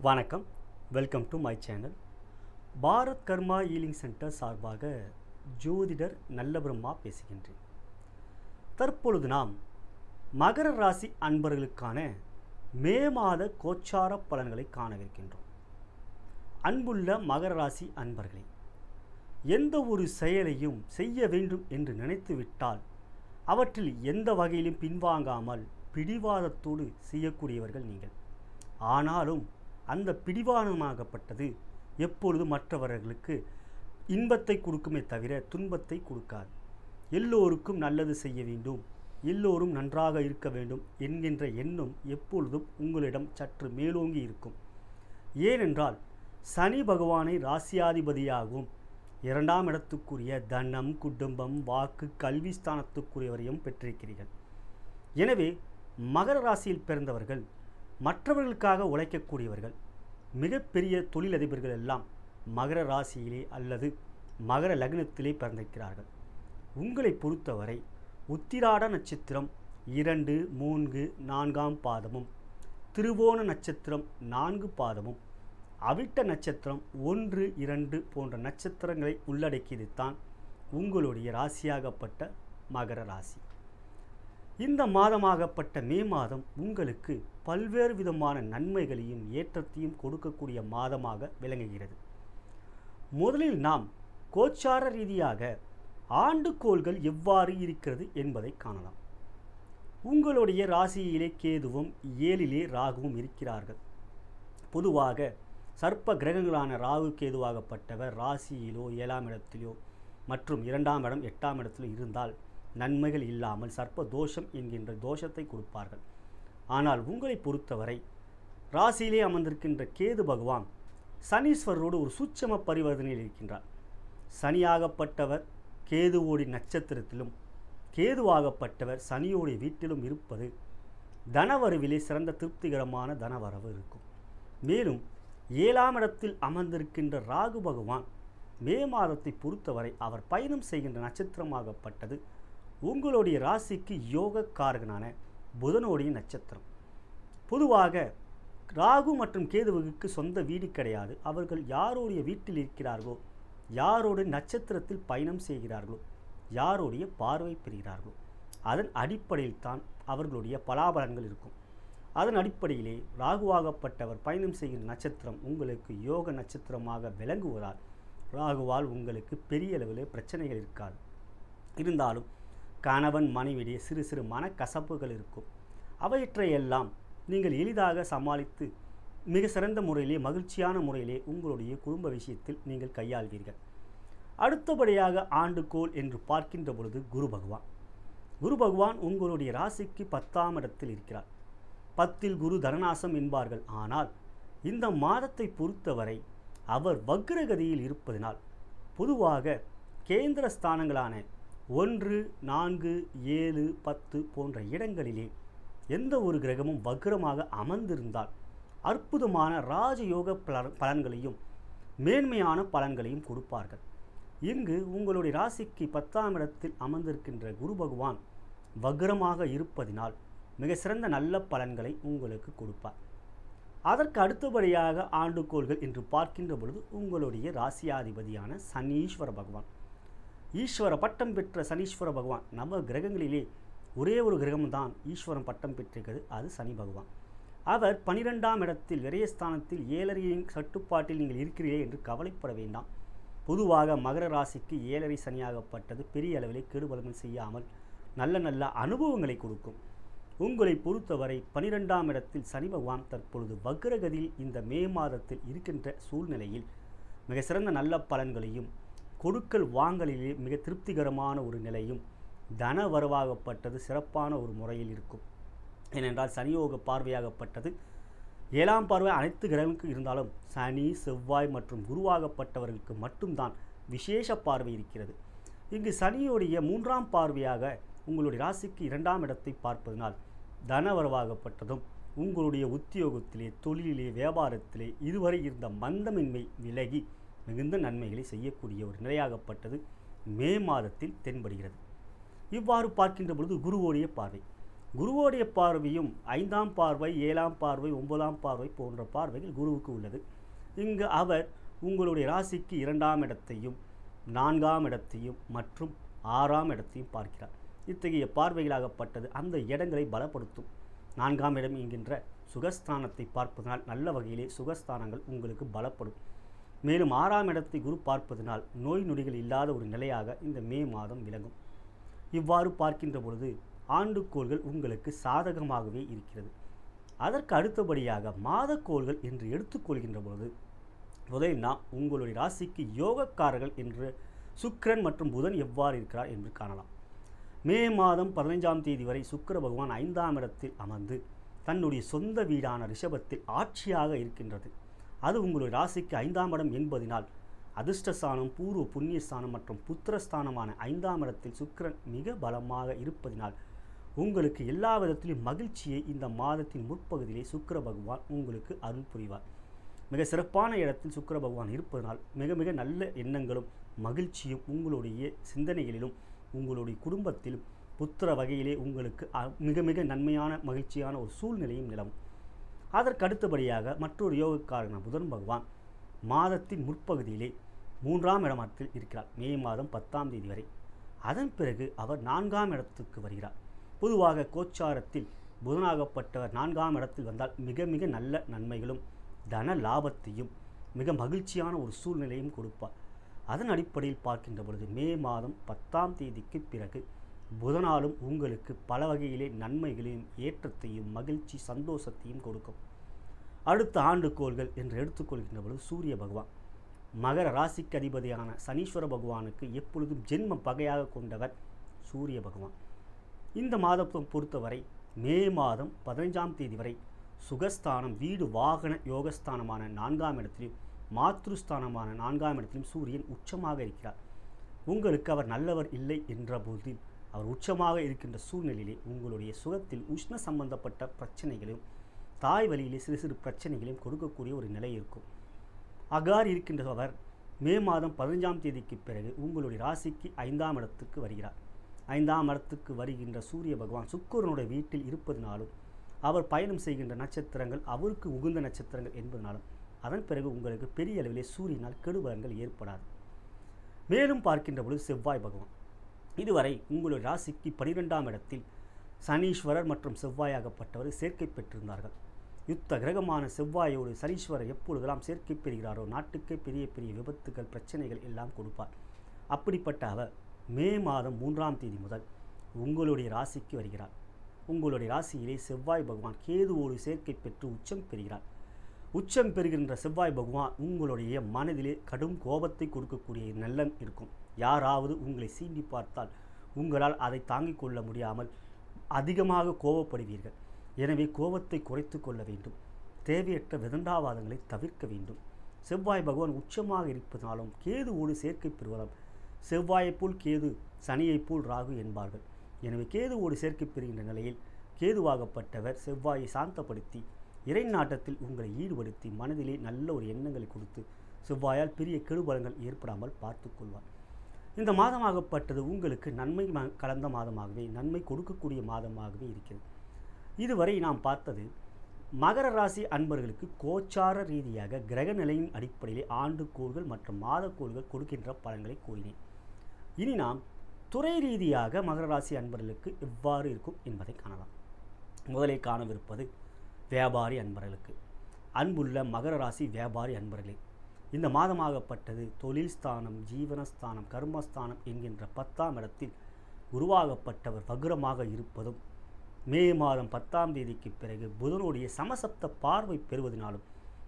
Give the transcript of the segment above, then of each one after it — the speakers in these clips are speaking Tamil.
வணக்கம். Welcome to my channel. Bharat karma healing centre சார்பாக ஜோதிடர் நல்ல பிரம்மா பேசுகின்றேன். தற்பொழுது நாம் மகர ராசி அன்பர்களுக்கான மே மாத கோச்சார பலன்களை காணவிருக்கின்றோம். அன்புள்ள மகர ராசி அன்பர்களே, எந்த ஒரு செயலையும் செய்ய வேண்டும் என்று நினைத்துவிட்டால் அவற்றில் எந்த வகையிலும் பின்வாங்காமல் பிடிவாதத்தோடு செய்யக்கூடியவர்கள் நீங்கள். ஆனாலும் அந்த பிடிவாதமாகப்பட்டது எப்பொழுது மற்றவர்களுக்கு இன்பத்தை கொடுக்குமே தவிர துன்பத்தை கொடுக்காது. எல்லோருக்கும் நல்லது செய்ய வேண்டும், எல்லோரும் நன்றாக இருக்க வேண்டும் என்கின்ற எண்ணம் எப்பொழுதும் உங்களிடம் சற்று மேலோங்கி இருக்கும். ஏனென்றால் சனி பகவானை ராசியாதிபதியாகவும் 2ஆம் இடத்துக்குரிய தனம், குடும்பம், வாக்கு, கல்வி ஸ்தானத்துக்குரியவரையும் பெற்றிருக்கிறீர்கள். எனவே மகர ராசியில் பிறந்தவர்கள் மற்றவர்களுக்காக உழைக்கக்கூடியவர்கள், மிகப்பெரிய தொழிலதிபர்கள் எல்லாம் மகர ராசியிலே அல்லது மகர லக்னத்திலே பிறந்திருக்கிறார்கள். உங்களை பொறுத்தவரை உத்திராட நட்சத்திரம் 2, 3, 4ஆம் பாதமும், திருவோண நட்சத்திரம் 4 பாதமும், அவிட்ட நட்சத்திரம் 1, 2 போன்ற நட்சத்திரங்களை உள்ளடக்கியதுதான் உங்களுடைய ராசியாகப்பட்ட மகர ராசி. இந்த மாதமாகப்பட்ட மே மாதம் உங்களுக்கு பல்வேறு விதமான நன்மைகளையும் ஏற்றத்தையும் கொடுக்கக்கூடிய மாதமாக விளங்குகிறது. முதலில் நாம் கோச்சார ரீதியாக ஆண்டுகோள்கள் எவ்வாறு இருக்கிறது என்பதை காணலாம். உங்களுடைய ராசியிலே கேதுவும் 7லே ராகுவும் இருக்கிறார்கள். பொதுவாக சர்ப்ப கிரகங்களான ராகு கேதுவாகப்பட்டவர் ராசியிலோ 7ஆம் இடத்திலோ மற்றும் 2ஆம் இடம் 8ஆம் இடத்திலோ இருந்தால் நன்மைகள் இல்லாமல் சர்ப்ப தோஷம் என்கின்ற தோஷத்தை கொடுப்பார்கள். ஆனால் உங்களை பொறுத்தவரை ராசியிலே அமர்ந்திருக்கின்ற கேது பகவான் சனீஸ்வரரோடு ஒரு சூட்சம பரிவர்த்தனையில் இருக்கின்றார். சனியாகப்பட்டவர் கேதுவோடி நட்சத்திரத்திலும் கேதுவாகப்பட்டவர் சனியோடைய வீட்டிலும் இருப்பது தனவரவிலே சிறந்த திருப்திகரமான தனவரவு இருக்கும். மேலும் 7ஆம் இடத்தில் அமர்ந்திருக்கின்ற ராகு பகவான் மே மாதத்தை பொறுத்தவரை அவர் பயணம் செய்கின்ற நட்சத்திரமாகப்பட்டது உங்களுடைய ராசிக்கு யோக காரகனான புதனோடைய நட்சத்திரம். பொதுவாக ராகு மற்றும் கேதுவுக்கு சொந்த வீடு கிடையாது. அவர்கள் யாருடைய வீட்டில் இருக்கிறார்களோ, யாரோட நட்சத்திரத்தில் பயணம் செய்கிறார்களோ, யாருடைய பார்வை பெறுகிறார்களோ அதன் அடிப்படையில் தான் அவர்களுடைய பலாபலன்கள் இருக்கும். அதன் அடிப்படையிலே ராகுவாகப்பட்டவர் பயணம் செய்கின்ற நட்சத்திரம் உங்களுக்கு யோக நட்சத்திரமாக விளங்குவதால் ராகுவால் உங்களுக்கு பெரிய அளவில் பிரச்சனைகள் இருக்காது. இருந்தாலும் கணவன் மனைவியிடையே சிறு சிறு மனக்கசப்புகள் இருக்கும். அவற்றையெல்லாம் நீங்கள் எளிதாக சமாளித்து மிக சிறந்த முறையிலே மகிழ்ச்சியான முறையிலே உங்களுடைய குடும்ப விஷயத்தில் நீங்கள் கையாள்வீர்கள். அடுத்தபடியாக ஆண்டுகோள் என்று பார்க்கின்ற பொழுது குரு பகவான் உங்களுடைய ராசிக்கு 10ஆம் இடத்தில் இருக்கிறார். 10இல் குரு தனநாசம் என்பார்கள். ஆனால் இந்த மாதத்தை பொறுத்தவரை அவர் வக்ரகதியில் இருப்பதனால் பொதுவாக கேந்திர ஸ்தானங்களான 1, 4, 7, 10 போன்ற இடங்களிலே எந்த ஒரு கிரகமும் வக்ரமாக அமர்ந்திருந்தால் அற்புதமான ராஜயோக பலன்களையும் மேன்மையான பலன்களையும் கொடுப்பார்கள். இங்கு உங்களுடைய ராசிக்கு 10ஆம் இடத்தில் அமர்ந்திருக்கின்ற குரு பகவான் வக்ரமாக இருப்பதினால் மிக சிறந்த நல்ல பலன்களை உங்களுக்கு கொடுப்பார். அதற்கு அடுத்தபடியாக ஆண்டுகோள்கள் என்று பார்க்கின்ற பொழுது உங்களுடைய ராசியாதிபதியான சனீஸ்வர பகவான், ஈஸ்வர பட்டம் பெற்ற சனீஸ்வர பகவான், நவ கிரகங்களிலே ஒரே ஒரு கிரகம்தான் ஈஸ்வரன் பட்டம் பெற்றிருக்கிறது, அது சனி பகவான். அவர் 12ஆம் இடத்தில் விரயஸ்தானத்தில் 7.5 கட்டுப்பாட்டில் நீங்கள் இருக்கிறீர்கள் என்று கவலைப்பட வேண்டாம். பொதுவாக மகர ராசிக்கு 7.5 சனியாகப்பட்டது பெரிய அளவிலே கெடுபலங்கள் செய்யாமல் நல்ல நல்ல அனுபவங்களை கொடுக்கும். உங்களை பொறுத்தவரை 12ஆம் இடத்தில் சனி பகவான் தற்பொழுது வக்ரகதியில் இந்த மே மாதத்தில் இருக்கின்ற சூழ்நிலையில் மிக சிறந்த நல்ல பலன்களையும் கொடுக்கல் வாங்கலிலே மிக திருப்திகரமான ஒரு நிலையும் தன வரவாகப்பட்டது சிறப்பான ஒரு முறையில் இருக்கும். ஏனென்றால் சனியோக பார்வையாகப்பட்டது 7ஆம் பார்வை அனைத்து கிரகங்களுக்கும் இருந்தாலும் சனி, செவ்வாய் மற்றும் குருவாகப்பட்டவர்களுக்கு மட்டும்தான் விசேஷ பார்வை இருக்கிறது. இங்கு சனியோடைய 3ஆம் பார்வையாக உங்களுடைய ராசிக்கு 2ஆம் இடத்தை பார்ப்பதனால் தனவரவாகப்பட்டதும் உங்களுடைய உத்தியோகத்திலே, தொழிலிலே, வியாபாரத்திலே இதுவரை இருந்த மந்தமின்மை விலகி மிகுந்த நன்மைகளை செய்யக்கூடிய ஒரு நிலையாகப்பட்டது மே மாதத்தில் தென்படுகிறது. இவ்வாறு பார்க்கின்ற பொழுது குருவோடைய பார்வை குருவோடைய பார்வையும் 5ஆம் பார்வை, 7ஆம் பார்வை, 9ஆம் பார்வை போன்ற பார்வைகள் குருவுக்கு உள்ளது. இங்கு அவர் உங்களுடைய ராசிக்கு 2ஆம் இடத்தையும் 4ஆம் இடத்தையும் மற்றும் 6ஆம் இடத்தையும் பார்க்கிறார். இத்தகைய பார்வைகளாகப்பட்டது அந்த இடங்களை பலப்படுத்தும். 4ஆம் இடம் என்கின்ற சுகஸ்தானத்தை பார்ப்பதனால் நல்ல வகையிலே சுகஸ்தானங்கள் உங்களுக்கு பலப்படும். மேலும் 6ஆம் இடத்தை குரு பார்ப்பதனால் நோய் நொடிகள் இல்லாத ஒரு நிலையாக இந்த மே மாதம் விளங்கும். இவ்வாறு பார்க்கின்ற பொழுது ஆண்டுக்கோள்கள் உங்களுக்கு சாதகமாகவே இருக்கிறது. அதற்கு அடுத்தபடியாக மாதக்கோள்கள் என்று எடுத்துக்கொள்கின்ற பொழுது முதலில் நாம் உங்களுடைய ராசிக்கு யோகக்காரர்கள் என்று சுக்கிரன் மற்றும் புதன் எவ்வாறு இருக்கிறார் என்று காணலாம். மே மாதம் 15ஆம் தேதி வரை சுக்கிர பகவான் 5ஆம் இடத்தில் அமர்ந்து தன்னுடைய சொந்த வீடான ரிஷபத்தில் ஆட்சியாக இருக்கின்றது. அது உங்களுடைய ராசிக்கு 5ஆம் இடம் என்பதனால் அதிர்ஷ்டஸ்தானம், பூர்வ புண்ணியஸ்தானம் மற்றும் புத்திரஸ்தானமான 5ஆம் இடத்தில் சுக்கிரன் மிக பலமாக இருப்பதினால் உங்களுக்கு எல்லா விதத்திலும் மகிழ்ச்சியை இந்த மாதத்தின் முற்பகுதியிலே சுக்கிர பகவான் உங்களுக்கு அருள் புரிவார். மிக சிறப்பான இடத்தில் சுக்கிர பகவான் இருப்பதனால் மிக மிக நல்ல எண்ணங்களும் மகிழ்ச்சியும் உங்களுடைய சிந்தனைகளிலும் உங்களுடைய குடும்பத்திலும் புத்திர வகையிலே உங்களுக்கு மிக மிக நன்மையான மகிழ்ச்சியான ஒரு சூழ்நிலையும் நிலவும். அதற்கு அடுத்தபடியாக மற்றொரு யோகக்காரன புதன் பகவான் மாதத்தின் முற்பகுதியிலே 3ஆம் இடத்தில் இருக்கிறார். மே மாதம் 10ஆம் தேதி வரை. அதன் பிறகு அவர் 4ஆம் இடத்துக்கு வருகிறார். பொதுவாக கோச்சாரத்தில் புதனாகப்பட்டவர் 4ஆம் இடத்தில் வந்தால் மிக மிக நல்ல நன்மைகளும் தன லாபத்தையும் மிக மகிழ்ச்சியான ஒரு சூழ்நிலையும் கொடுப்பார். அதன் அடிப்படையில் பார்க்கின்ற பொழுது மே மாதம் 10ஆம் தேதிக்கு பிறகு புதனாலும் உங்களுக்கு பல வகையிலே நன்மைகளையும் ஏற்றத்தையும் மகிழ்ச்சி சந்தோஷத்தையும் கொடுக்கும். அடுத்த ஆண்டுக்கோள்கள் என்று எடுத்துக்கொள்கின்ற பொழுது சூரிய பகவான் மகர ராசிக்கு அதிபதியான சனீஸ்வர பகவானுக்கு எப்பொழுதும் ஜென்ம பகையாக கொண்டவர் சூரிய பகவான். இந்த மாதத்தை பொறுத்தவரை மே மாதம் 15ஆம் தேதி வரை சுகஸ்தானம், வீடு, வாகன யோகஸ்தானமான 4ஆம் இடத்திலும் மாத்ருஸ்தானமான 4ஆம் இடத்திலும் சூரியன் உச்சமாக இருக்கிறார். உங்களுக்கு அவர் நல்லவர் இல்லை என்ற போதில் அவர் உச்சமாக இருக்கின்ற சூழ்நிலையிலே உங்களுடைய சுகத்தில் உஷ்ண சம்பந்தப்பட்ட பிரச்சனைகளையும் தாய் வழியிலே சிறு சிறு பிரச்சனைகளையும் கொடுக்கக்கூடிய ஒரு நிலை இருக்கும். அகார் இருக்கின்ற அவர் மே மாதம் 15ஆம் தேதிக்கு பிறகு உங்களுடைய ராசிக்கு 5ஆம் இடத்துக்கு வருகிறார். 5ஆம் இடத்துக்கு வருகின்ற சூரிய பகவான் சுக்கிரனுடைய வீட்டில் இருப்பதினாலும் அவர் பயணம் செய்கின்ற நட்சத்திரங்கள் அவருக்கு உகுந்த நட்சத்திரங்கள் என்பதனாலும் அதன் பிறகு உங்களுக்கு பெரிய அளவிலே சூரியனால் கெடுபலன்கள் ஏற்படாது. மேலும் பார்க்கின்ற பொழுது செவ்வாய் பகவான் இதுவரை உங்களுடைய ராசிக்கு 12ஆம் இடத்தில் சனீஸ்வரர் மற்றும் செவ்வாயாகப்பட்டவர் சேர்க்கை பெற்றிருந்தார்கள். யுத்த கிரகமான செவ்வாயோடு சனீஸ்வரர் எப்பொழுதெல்லாம் சேர்க்கை பெறுகிறாரோ நாட்டுக்கே பெரிய பெரிய விபத்துகள் பிரச்சனைகள் எல்லாம் கொடுப்பார். அப்படிப்பட்ட அவர் மே மாதம் 3ஆம் தேதி முதல் உங்களுடைய ராசிக்கு வருகிறார். உங்களுடைய ராசியிலே செவ்வாய் பகவான் கேதுவோடு சேர்க்கை பெற்று உச்சம் பெறுகிறார். உச்சம் பெறுகின்ற செவ்வாய் பகவான் உங்களுடைய மனதிலே கடும் கோபத்தை கொடுக்கக்கூடிய நல்லம் இருக்கும். யாராவது உங்களை சீண்டி பார்த்தால் உங்களால் அதை தாங்கிக் கொள்ள முடியாமல் அதிகமாக கோபப்படுவீர்கள். எனவே கோபத்தை குறைத்து கொள்ள வேண்டும். தேவையற்ற விதண்டாவாதங்களை தவிர்க்க வேண்டும். செவ்வாய் பகவான் உச்சமாக இருப்பதாலும் கேதுவோடு சேர்க்கை பெறுவதால் செவ்வாயைப் போல் கேது, சனியைப் போல் ராகு என்பார்கள். எனவே கேதுவோடு சேர்க்கை பெறுகின்ற நிலையில் கேதுவாகப்பட்டவர் செவ்வாயை சாந்தப்படுத்தி இறை நாட்டத்தில் உங்களை ஈடுபடுத்தி மனதிலே நல்ல ஒரு எண்ணங்களை கொடுத்து செவ்வாயால் பெரிய கெடுபலங்கள் ஏற்படாமல் பார்த்து கொள்வார். இந்த மாதமாகப்பட்டது உங்களுக்கு நன்மை கலந்த மாதமாகவே, நன்மை கொடுக்கக்கூடிய மாதமாகவே இருக்கிறது. இதுவரை நாம் பார்த்தது மகர ராசி அன்பர்களுக்கு கோச்சார ரீதியாக கிரக நிலையின் அடிப்படையிலே ஆண்டுக்கோள்கள் மற்றும் மாதக்கோள்கள் கொடுக்கின்ற பலன்களை கூறினேன். இனி நாம் துறை ரீதியாக மகர ராசி அன்பர்களுக்கு எவ்வாறு இருக்கும் என்பதை காணலாம். முதலில் காணவிருப்பது வியாபாரி அன்பர்களுக்கு. அன்புள்ள மகர ராசி வியாபாரி அன்பர்களே, இந்த மாதமாகப்பட்டது தொழில் ஸ்தானம், ஜீவனஸ்தானம், கர்மஸ்தானம் என்கின்ற 10ஆம் இடத்தில் குருவாகப்பட்டவர் வக்ரமாக இருப்பதும் மே மாதம் 10ஆம் தேதிக்கு பிறகு புதனுடைய சமசப்த பார்வை பெறுவதனாலும்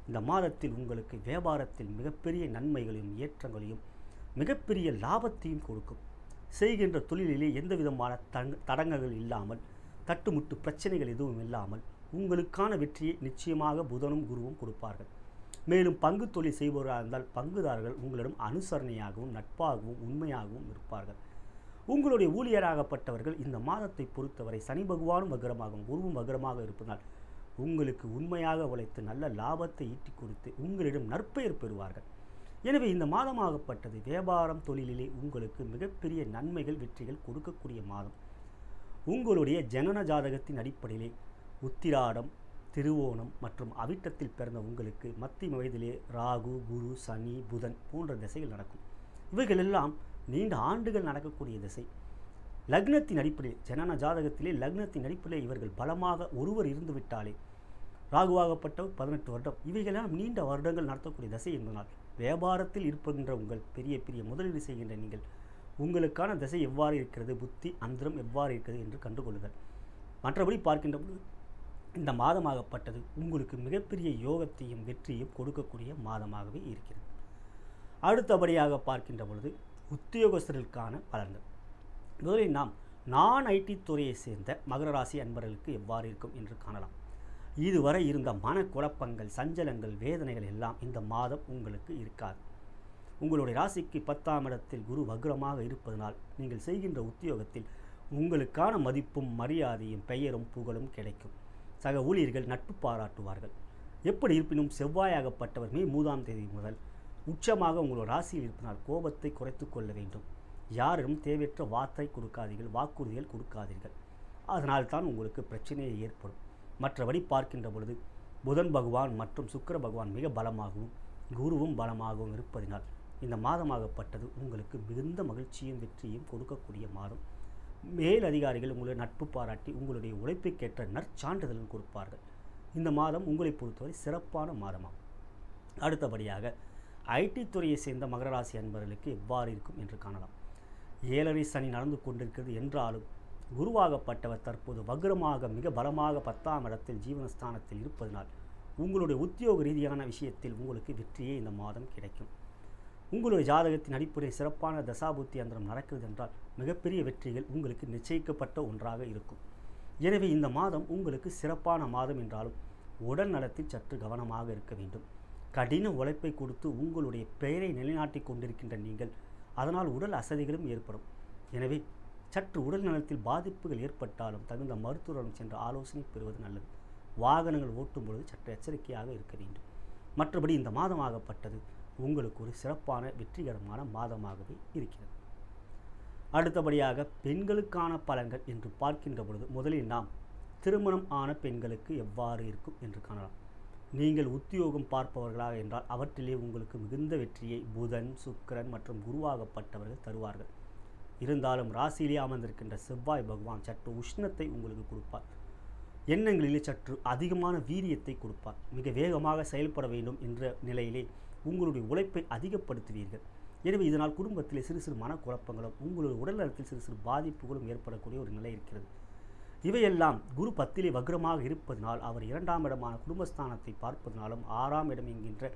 இந்த மாதத்தில் உங்களுக்கு வியாபாரத்தில் மிகப்பெரிய நன்மைகளையும் ஏற்றங்களையும் மிகப்பெரிய லாபத்தையும் கொடுக்கும். செய்கின்ற தொழிலிலே எந்த விதமான தடங்கல்கள் இல்லாமல், தட்டுமுட்டு பிரச்சனைகள் எதுவும் இல்லாமல் உங்களுக்கான வெற்றியை நிச்சயமாக புதனும் குருவும் கொடுப்பார்கள். மேலும் பங்கு தொழில் செய்பவராக இருந்தால் பங்குதாரர்கள் உங்களிடம் அனுசரணையாகவும் நட்பாகவும் உண்மையாகவும் இருப்பார்கள். உங்களுடைய ஊழியராகப்பட்டவர்கள் இந்த மாதத்தை பொறுத்தவரை சனி பகவானும் வக்ரமாகவும் குருவும் வக்ரமாக இருப்பதால் உங்களுக்கு உண்மையாக உழைத்து நல்ல லாபத்தை ஈட்டி கொடுத்து உங்களிடம் நற்பெயர் பெறுவார்கள். எனவே இந்த மாதமாகப்பட்டது வியாபாரம் தொழிலிலே உங்களுக்கு மிகப்பெரிய நன்மைகள் வெற்றிகள் கொடுக்கக்கூடிய மாதம். உங்களுடைய ஜனன ஜாதகத்தின் அடிப்படையிலே உத்திராடம், திருவோணம் மற்றும் அவிட்டத்தில் பிறந்த உங்களுக்கு மத்திய வயதிலே ராகு, குரு, சனி, புதன் போன்ற திசைகள் நடக்கும். இவைகள் எல்லாம் நீண்ட ஆண்டுகள் நடக்கக்கூடிய திசை. லக்னத்தின் அடிப்படையில், ஜனன ஜாதகத்திலே லக்னத்தின் அடிப்படையில் இவர்கள் பலமாக ஒருவர் இருந்து விட்டாலே, ராகுவாகப்பட்டவர் 18 வருடம், இவைகளெல்லாம் நீண்ட வருடங்கள் நடத்தக்கூடிய திசை என்பதனால் வியாபாரத்தில் இருக்கின்ற உங்கள் பெரிய பெரிய முதலீடு செய்கின்ற நீங்கள் உங்களுக்கான திசை எவ்வாறு இருக்கிறது, புத்தி அந்தரம் எவ்வாறு இருக்கிறது என்று கண்டுகொள்ளுங்கள். மற்றபடி பார்க்கின்ற பொழுது இந்த மாதமாகப்பட்டது உங்களுக்கு மிகப்பெரிய யோகத்தையும் வெற்றியையும் கொடுக்கக்கூடிய மாதமாகவே இருக்கிறது. அடுத்தபடியாக பார்க்கின்ற பொழுது உத்தியோகஸ்தர்களுக்கான பலன்கள். முதலில் நாம் நான் ஐடி துறையை சேர்ந்த மகர ராசி அன்பர்களுக்கு எவ்வாறு இருக்கும் என்று காணலாம். இதுவரை இருந்த மனக்குழப்பங்கள், சஞ்சலங்கள், வேதனைகள் எல்லாம் இந்த மாதம் உங்களுக்கு இருக்காது. உங்களுடைய ராசிக்கு 10ஆம் இடத்தில் குரு வக்ரமாக இருப்பதனால் நீங்கள் செய்கின்ற உத்தியோகத்தில் உங்களுக்கான மதிப்பும் மரியாதையும் பெயரும் புகழும் கிடைக்கும். சக ஊழியர்கள் நட்பு பாராட்டுவார்கள். எப்படி இருப்பினும் செவ்வாயாகப்பட்டவர் மே 3ஆம் தேதி முதல் உச்சமாக உங்களோட ராசியில் இருப்பதனால் கோபத்தை குறைத்து கொள்ள வேண்டும். யாரும் தேவையற்ற வார்த்தை கொடுக்காதீர்கள், வாக்குறுதிகள் கொடுக்காதீர்கள். அதனால் தான் உங்களுக்கு பிரச்சனையை ஏற்படும். மற்றபடி பார்க்கின்ற பொழுது புதன் பகவான் மற்றும் சுக்கிர பகவான் மிக பலமாகவும் குருவும் பலமாகவும் இருப்பதினால் இந்த மாதமாகப்பட்டது உங்களுக்கு மிகுந்த மகிழ்ச்சியும் வெற்றியும் கொடுக்கக்கூடிய மாதம். மேல் அதிகாரிகள் உங்களுடைய நட்பு பாராட்டி உங்களுடைய உழைப்புக்கேற்ற நற்சான்றிதழ் கொடுப்பார்கள். இந்த மாதம் உங்களை பொறுத்தவரை சிறப்பான மாதமாகும். அடுத்தபடியாக ஐடி துறையை சேர்ந்த மகர ராசி அன்பர்களுக்கு எவ்வாறு இருக்கும் என்று காணலாம். 7.5 சனி நடந்து கொண்டிருக்கிறது என்றாலும் குருவாகப்பட்டவர் தற்போது வக்ரமாக மிக பலமாக 10ஆம் இடத்தில் ஜீவனஸ்தானத்தில் இருப்பதனால் உங்களுடைய உத்தியோக ரீதியான விஷயத்தில் உங்களுக்கு வெற்றியே இந்த மாதம் கிடைக்கும். உங்களுடைய ஜாதகத்தின் அடிப்படையில் சிறப்பான தசாபுத்தி அந்தரம் நடக்கிறது என்றால் மிகப்பெரிய வெற்றிகள் உங்களுக்கு நிச்சயிக்கப்பட்ட ஒன்றாக இருக்கும். எனவே இந்த மாதம் உங்களுக்கு சிறப்பான மாதம் என்றாலும் உடல் நலத்தில் சற்று கவனமாக இருக்க வேண்டும். கடின உழைப்பை கொடுத்து உங்களுடைய பெயரை நிலைநாட்டி கொண்டிருக்கின்ற நீங்கள் அதனால் உடல் அசதிகளும் ஏற்படும். எனவே சற்று உடல் நலத்தில் பாதிப்புகள் ஏற்பட்டாலும் தகுந்த மருத்துவரிடம் சென்று ஆலோசனை பெறுவது நல்லது. வாகனங்கள் ஓட்டும் பொழுது சற்று எச்சரிக்கையாக இருக்க வேண்டும். மற்றபடி இந்த மாதமாகப்பட்டது உங்களுக்கு ஒரு சிறப்பான வெற்றிகரமான மாதமாகவே இருக்கிறது. அடுத்தபடியாக பெண்களுக்கான பலன்கள் என்று பார்க்கின்ற பொழுது முதலில் நாம் திருமணம் ஆன பெண்களுக்கு எவ்வாறு இருக்கும் என்று காணலாம். நீங்கள் உத்தியோகம் பார்ப்பவர்களாக என்றால் அவற்றிலே உங்களுக்கு மிகுந்த வெற்றியை புதன், சுக்கிரன் மற்றும் குருவாகப்பட்டவர்கள் தருவார்கள். இருந்தாலும் ராசியிலே அமர்ந்திருக்கின்ற செவ்வாய் பகவான் சற்று உஷ்ணத்தை உங்களுக்கு கொடுப்பார். எண்ணங்களிலே சற்று அதிகமான வீரியத்தை கொடுப்பார். மிக வேகமாக செயல்பட வேண்டும் என்ற நிலையிலே உங்களுடைய உழைப்பை அதிகப்படுத்துவீர்கள். எனவே இதனால் குடும்பத்திலே சிறு சிறு மனக்குழப்பங்களும் உங்களுடைய உடல்நலத்தில் சிறு சிறு பாதிப்புகளும் ஏற்படக்கூடிய ஒரு நிலை இருக்கிறது. இவையெல்லாம் குரு 10லே வக்ரமாக இருப்பதனால் அவர் 2ஆம் இடமான குடும்பஸ்தானத்தை பார்ப்பதனாலும் 6ஆம் இடம் என்கின்ற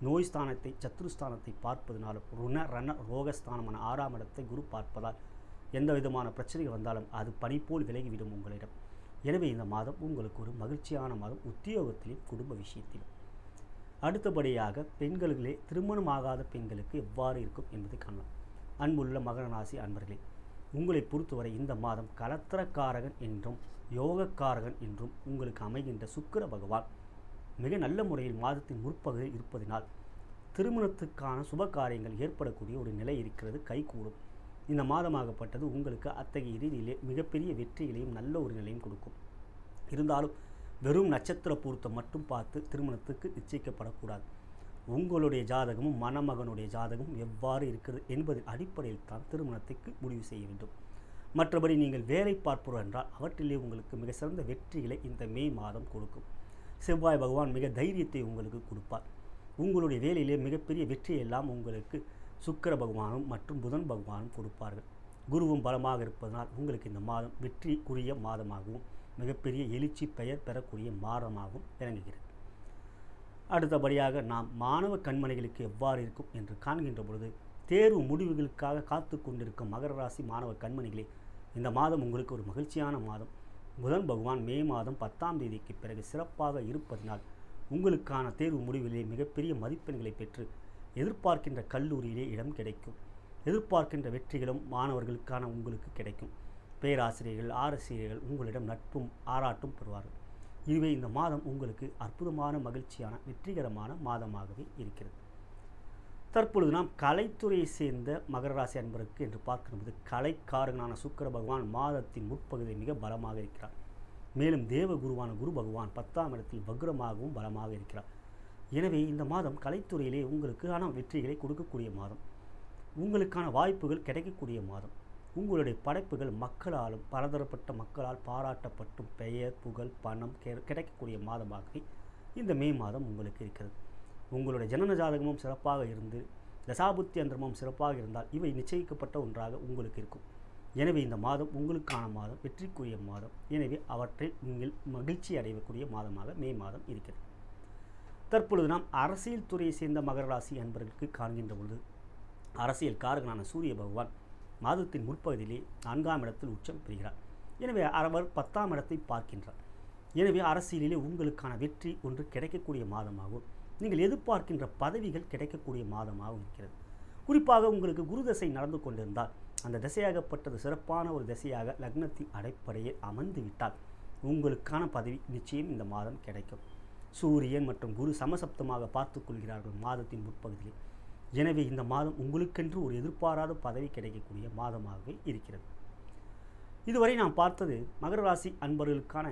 நோய் ஸ்தானத்தை சத்ருஸ்தானத்தை பார்ப்பதனாலும் ரண ரோகஸ்தானமான 6ஆம் இடத்தை குரு பார்ப்பதால் எந்த விதமான பிரச்சனைகள் வந்தாலும் அது பனிப்போல் விலகிவிடும் உங்களிடம். எனவே இந்த மாதம் உங்களுக்கு ஒரு மகிழ்ச்சியான மாதம் உத்தியோகத்திலும் குடும்ப விஷயத்திலும். அடுத்தபடியாக பெண்களிலே திருமணமாகாத பெண்களுக்கு எவ்வாறு இருக்கும் என்பதை காணலாம். அன்புள்ள மகர ராசி அன்பர்களே, உங்களை பொறுத்தவரை இந்த மாதம் கலத்திரக்காரகன் என்றும் யோகக்காரகன் என்றும் உங்களுக்கு அமைகின்ற சுக்கிர பகவான் மிக நல்ல முறையில் மாதத்தின் முற்பகுதியில் இருப்பதினால் திருமணத்துக்கான சுப காரியங்கள் ஏற்படக்கூடிய ஒரு நிலை இருக்கிறது, கைகூடும். இந்த மாதமாகப்பட்டது உங்களுக்கு அத்தகைய ரீதியிலே மிகப்பெரிய வெற்றிகளையும் நல்ல ஒரு நிலையும் கொடுக்கும். இருந்தாலும் வெறும் நட்சத்திர பொருத்தம் மட்டும் பார்த்து திருமணத்துக்கு நிச்சயிக்கப்படக்கூடாது. உங்களுடைய ஜாதகமும் மணமகனுடைய ஜாதகமும் எவ்வாறு இருக்கிறது என்பதன் அடிப்படையில் தான் திருமணத்துக்கு முடிவு செய்ய வேண்டும். மற்றபடி நீங்கள் வேலை பார்ப்பவர் என்றால் அவற்றிலே உங்களுக்கு மிக சிறந்த வெற்றிகளை இந்த மே மாதம் கொடுக்கும். செவ்வாய் பகவான் மிக தைரியத்தை உங்களுக்கு கொடுப்பார். உங்களுடைய வேலையிலே மிகப்பெரிய வெற்றியெல்லாம் உங்களுக்கு சுக்கிர பகவானும் மற்றும் புதன் பகவானும் கொடுப்பார்கள். குருவும் பலமாக இருப்பதனால் உங்களுக்கு இந்த மாதம் வெற்றிக்குரிய மாதமாகவும் மிகப்பெரிய எழுச்சி பெயர் பெறக்கூடிய மாதமாகவும் விளங்குகிறது. அடுத்தபடியாக நாம் மாணவ கண்மணிகளுக்கு எவ்வாறு இருக்கும் என்று காண்கின்ற பொழுது தேர்வு முடிவுகளுக்காக காத்து கொண்டிருக்கும் மகர ராசி மாணவ கண்மணிகளே, இந்த மாதம் உங்களுக்கு ஒரு மகிழ்ச்சியான மாதம். புதன் பகவான் மே மாதம் 10ஆம் தேதிக்கு பிறகு சிறப்பாக இருப்பதனால் உங்களுக்கான தேர்வு முடிவிலே மிகப்பெரிய மதிப்பெண்களை பெற்று எதிர்பார்க்கின்ற கல்லூரியிலே இடம் கிடைக்கும். எதிர்பார்க்கின்ற வெற்றிகளும் மாணவர்களுக்கான உங்களுக்கு கிடைக்கும். பேராசிரியர்கள், ஆசிரியர்கள் உங்களிடம் நட்பும் ஆராட்டும் பெறுவார்கள். இதுவே இந்த மாதம் உங்களுக்கு அற்புதமான மகிழ்ச்சியான வெற்றிகரமான மாதமாகவே இருக்கிறது. தற்பொழுது நாம் கலைத்துறையை சேர்ந்த மகர ராசி அன்பருக்கு என்று பார்க்கும்போது கலைக்காரகனான சுக்கிர பகவான் மாதத்தின் முற்பகுதியில் மிக பலமாக இருக்கிறார். மேலும் தேவகுருவான குரு பகவான் 10ஆம் இடத்தில் வக்ரமாகவும் பலமாக இருக்கிறார். எனவே இந்த மாதம் கலைத்துறையிலே உங்களுக்கான வெற்றிகளை கொடுக்கக்கூடிய மாதம், உங்களுக்கான வாய்ப்புகள் கிடைக்கக்கூடிய மாதம், உங்களுடைய படைப்புகள் மக்களாலும் பலதரப்பட்ட மக்களால் பாராட்டப்பட்டும் பெயர் புகழ் பணம் கிடைக்கக்கூடிய மாதமாகவே இந்த மே மாதம் உங்களுக்கு இருக்கிறது. உங்களுடைய ஜனன ஜாதகமும் சிறப்பாக இருந்து தசாபுத்தி அந்தரமும் சிறப்பாக இருந்தால் இவை நிச்சயிக்கப்பட்ட ஒன்றாக உங்களுக்கு இருக்கும். எனவே இந்த மாதம் உங்களுக்கான மாதம், வெற்றிக்குரிய மாதம். எனவே அவற்றில் நீங்கள் மகிழ்ச்சி அடையக்கூடிய மாதமாக மே மாதம் இருக்கிறது. தற்பொழுது நாம் அரசியல் துறையை சேர்ந்த மகர ராசி அன்பர்களுக்கு காண்கின்ற பொழுது அரசியல் காரகனான சூரிய பகவான் மாதத்தின் முற்பகுதியிலே 4ஆம் இடத்தில் உச்சம் பெறுகிறார். எனவே அவர் 10ஆம் இடத்தை பார்க்கின்றார். எனவே அரசியலிலே உங்களுக்கான வெற்றி ஒன்று கிடைக்கக்கூடிய மாதமாகும். நீங்கள் எதிர்பார்க்கின்ற பதவிகள் கிடைக்கக்கூடிய மாதமாகவும் இருக்கிறது. குறிப்பாக உங்களுக்கு குரு தசை நடந்து கொண்டிருந்தால் அந்த திசையாகப்பட்டது சிறப்பான ஒரு திசையாக லக்னத்தின் அடிப்படையில் அமர்ந்துவிட்டால் உங்களுக்கான பதவி நிச்சயம் இந்த மாதம் கிடைக்கும். சூரியன் மற்றும் குரு சமசப்தமாக பார்த்து கொள்கிறார்கள் மாதத்தின் முற்பகுதியில். எனவே இந்த மாதம் உங்களுக்கென்று ஒரு எதிர்பாராத பதவி கிடைக்கக்கூடிய மாதமாகவே இருக்கிறது. இதுவரை நாம் பார்த்தது மகர ராசி அன்பர்களுக்கான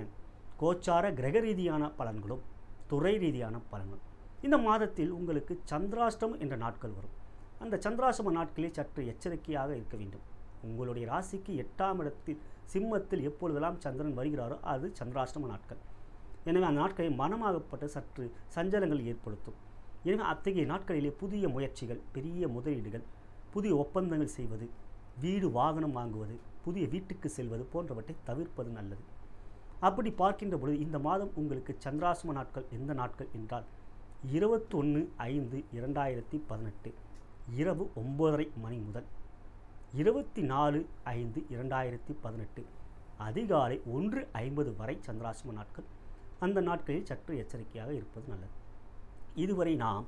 கோச்சார கிரக ரீதியான பலன்களும் துறை ரீதியான பலன்களும். இந்த மாதத்தில் உங்களுக்கு சந்திராஷ்டமம் என்ற நாட்கள் வரும். அந்த சந்திராஷ்டம நாட்களில் சற்று எச்சரிக்கையாக இருக்க வேண்டும். உங்களுடைய ராசிக்கு 8ஆம் இடத்தில் சிம்மத்தில் எப்பொழுதெல்லாம் சந்திரன் வருகிறாரோ அது சந்திராஷ்டம நாட்கள். எனவே அந்த நாட்களில் மனமாகப்பட்ட சற்று சஞ்சலங்கள் ஏற்படுத்தும். எனவே அத்தகைய நாட்களிலே புதிய முயற்சிகள், பெரிய முதலீடுகள், புதிய ஒப்பந்தங்கள் செய்வது, வீடு வாகனம் வாங்குவது, புதிய வீட்டுக்கு செல்வது போன்றவற்றை தவிர்ப்பது நல்லது. அப்படி பார்க்கின்ற பொழுது இந்த மாதம் உங்களுக்கு சந்திராஷ்டம நாட்கள் எந்த நாட்கள் என்றால் 21/5/2018 இரவு 9:30 மணி முதல் 24/5/2018 அதிகாலை 1:50 வரை சந்திராஷ்டம நாட்கள். அந்த நாட்களில் சற்று எச்சரிக்கையாக இருப்பது நல்லது. இதுவரை நாம்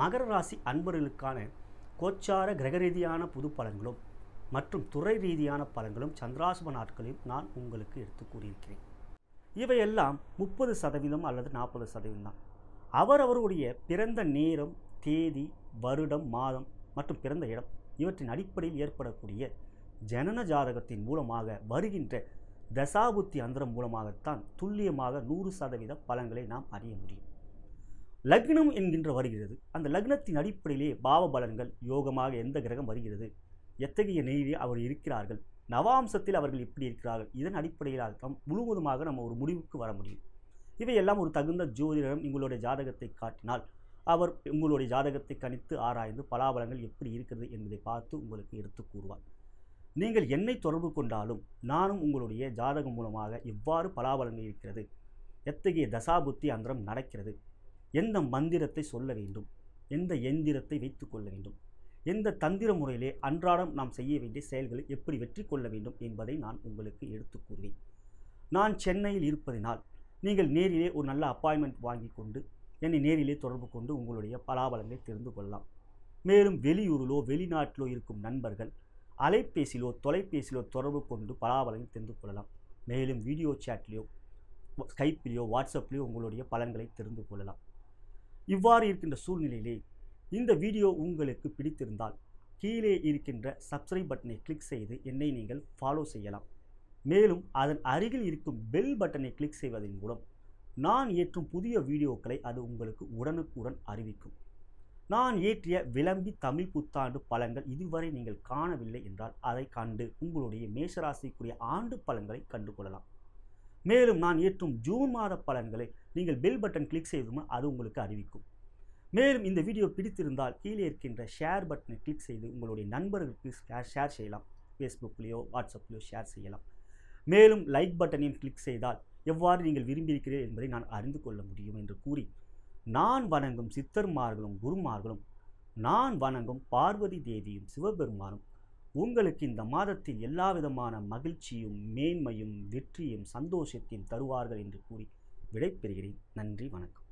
மகர ராசி அன்பர்களுக்கான கோச்சார கிரக ரீதியான புது பலன்களும் மற்றும் துறை ரீதியான பலன்களும் சந்திராஷ்டம நாட்களையும் நான் உங்களுக்கு எடுத்து கூறியிருக்கிறேன். இவையெல்லாம் 30% அல்லது 40% தான். அவரவருடைய பிறந்த நேரம், தேதி, வருடம், மாதம் மற்றும் பிறந்த இடம் இவற்றின் அடிப்படையில் ஏற்படக்கூடிய ஜனன ஜாதகத்தின் மூலமாக வருகின்ற தசாபுத்தி அந்தரம் மூலமாகத்தான் துல்லியமாக 100% பலன்களை நாம் அறிய முடியும். லக்னம் என்கின்ற வருகிறது. அந்த லக்னத்தின் அடிப்படையிலே பாவ பலன்கள் யோகமாக எந்த கிரகம் வருகிறது, எத்தகைய நிலையில் அவர் இருக்கிறார்கள், நவாம்சத்தில் அவர்கள் எப்படி இருக்கிறார்கள், இதன் அடிப்படையில் தான் முழுவதுமாக நம்ம ஒரு முடிவுக்கு வர முடியும். இவையெல்லாம் ஒரு தகுந்த ஜோதிடரிடம் உங்களுடைய ஜாதகத்தை காட்டினால் அவர் உங்களுடைய ஜாதகத்தை கணித்து ஆராய்ந்து பலாபலங்கள் எப்படி இருக்கிறது என்பதை பார்த்து உங்களுக்கு எடுத்து கூறுவார். நீங்கள் என்னை தொடர்பு கொண்டாலும் நானும் உங்களுடைய ஜாதகம் மூலமாக எவ்வாறு பலாபலங்கள் இருக்கிறது, எத்தகைய தசாபுத்தி அந்தரம் நடக்கிறது, எந்த மந்திரத்தை சொல்ல வேண்டும், எந்த எந்திரத்தை வைத்து கொள்ள வேண்டும், எந்த தந்திர முறையிலே அன்றாடம் நாம் செய்ய வேண்டிய செயல்களை எப்படி வெற்றி கொள்ள வேண்டும் என்பதை நான் உங்களுக்கு எடுத்து கூறுவேன். நான் சென்னையில் இருப்பதினால் நீங்கள் நேரிலே ஒரு நல்ல அப்பாயின்மெண்ட் வாங்கி கொண்டு என்னை நேரிலே தொடர்பு கொண்டு உங்களுடைய பலாபலங்களை தெரிந்து கொள்ளலாம். மேலும் வெளியூரிலோ வெளிநாட்டிலோ இருக்கும் நண்பர்கள் அலைபேசியிலோ தொலைபேசியிலோ தொடர்பு கொண்டு பலாபலங்களை தெரிந்து கொள்ளலாம். மேலும் வீடியோ சேட்லேயோ ஸ்கைப்பிலேயோ வாட்ஸ்அப்லேயோ உங்களுடைய பலன்களை தெரிந்து கொள்ளலாம். இவ்வாறு இருக்கின்ற சூழ்நிலையிலே இந்த வீடியோ உங்களுக்கு பிடித்திருந்தால் கீழே இருக்கின்ற சப்ஸ்கிரைப் பட்டனை கிளிக் செய்து என்னை நீங்கள் ஃபாலோ செய்யலாம். மேலும் அதன் அருகில் இருக்கும் பெல் பட்டனை கிளிக் செய்வதன் மூலம் நான் ஏற்றும் புதிய வீடியோக்களை அது உங்களுக்கு உடனுக்குடன் அறிவிக்கும். நான் ஏற்றிய விளம்பி தமிழ் புத்தாண்டு பலன்கள் இதுவரை நீங்கள் காணவில்லை என்றால் அதை கண்டு உங்களுடைய மேஷராசிக்குரிய ஆண்டு பலன்களை கண்டுகொள்ளலாம். மேலும் நான் ஏற்றும் ஜூன் மாத பலன்களை நீங்கள் பெல் பட்டன் கிளிக் செய்தும் அது உங்களுக்கு அறிவிக்கும். மேலும் இந்த வீடியோ பிடித்திருந்தால் கீழே இருக்கின்ற ஷேர் பட்டனை கிளிக் செய்து உங்களுடைய நண்பர்களுக்கு ஷேர் செய்யலாம். ஃபேஸ்புக்லேயோ வாட்ஸ்அப்லேயோ ஷேர் செய்யலாம். மேலும் லைக் பட்டனையும் கிளிக் செய்தால் எவ்வாறு நீங்கள் விரும்பியிருக்கிறீர்கள் என்பதை நான் அறிந்து கொள்ள முடியும் என்று கூறி, நான் வணங்கும் சித்தர்மார்களும் குருமார்களும், நான் வணங்கும் பார்வதி தேவியும் சிவபெருமானும் உங்களுக்கு இந்த மாதத்தில் எல்லா விதமான மகிழ்ச்சியும் மேன்மையும் வெற்றியும் சந்தோஷத்தையும் தருவார்கள் என்று கூறி விடைபெறுகிறேன். நன்றி, வணக்கம்.